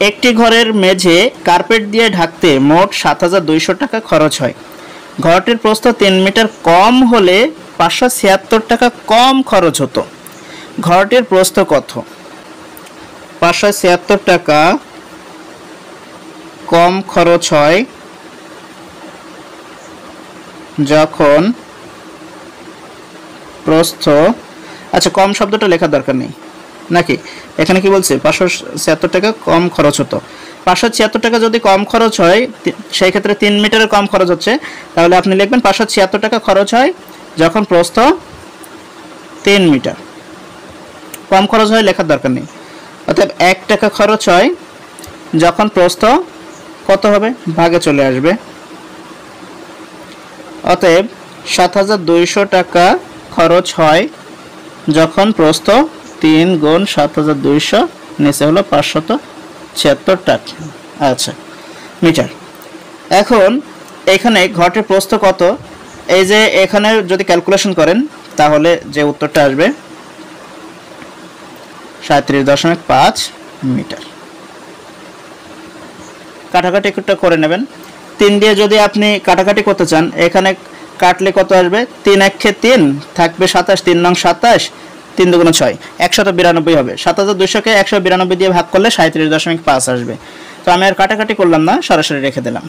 একটি ঘরের মেঝে কার্পেট দিয়ে ঢাকতে মোট ৭,২০০ টাকা খরচ হয়। ঘরটির প্রস্থ ৩ মিটার কম হলে ৫৭৬ টাকা কম খরচ হতো। ঘরটির প্রস্থ কত? ৫৭৬ টাকা কম খরচ হয় যখন প্রস্থ, আচ্ছা কম শব্দটা লেখার দরকার নেই নাকি, এখানে কি বলছে ৫৭৬ টাকা কম খরচ হতো। ৫৭৬ টাকা যদি কম খরচ হয় সেই ক্ষেত্রে ৩ মিটারের কম খরচ হচ্ছে, তাহলে আপনি লিখবেন ৫৭৬ টাকা খরচ হয় যখন প্রস্থ ৩ মিটার। কম খরচ হয় লেখার দরকার নেই। অতএব ১ টাকা খরচ হয় যখন প্রস্থ কত হবে, ভাগে চলে আসবে। অতএব ৭,২০০ টাকা খরচ হয় যখন প্রস্থ ৩ গুণ ৭,২০০ নিচে হলো ৫৭৬ টাকা, আচ্ছা মিটার। এখন এখানে ঘরটির প্রস্থ কত, এই যে এখানে যদি ক্যালকুলেশন করেন তাহলে যে উত্তরটা আসবে ৩৭.৫ মিটার। কাটাকাটি একটু করে নেবেন। ৩ দিয়ে যদি আপনি কাটাকাটি করতে চান, এখানে কাটলে কত আসবে, ৩ একে ৩ থাকবে ২৭, ৩ নং ২৭, ৩ দুগুণ ৬, ১৯২ হবে। ৭,২০০কে ১৯২ দিয়ে ভাগ করলে ৩৭.৫ আসবে। তো আমি আর কাটাকাটি করলাম না, সরাসরি রেখে দিলাম।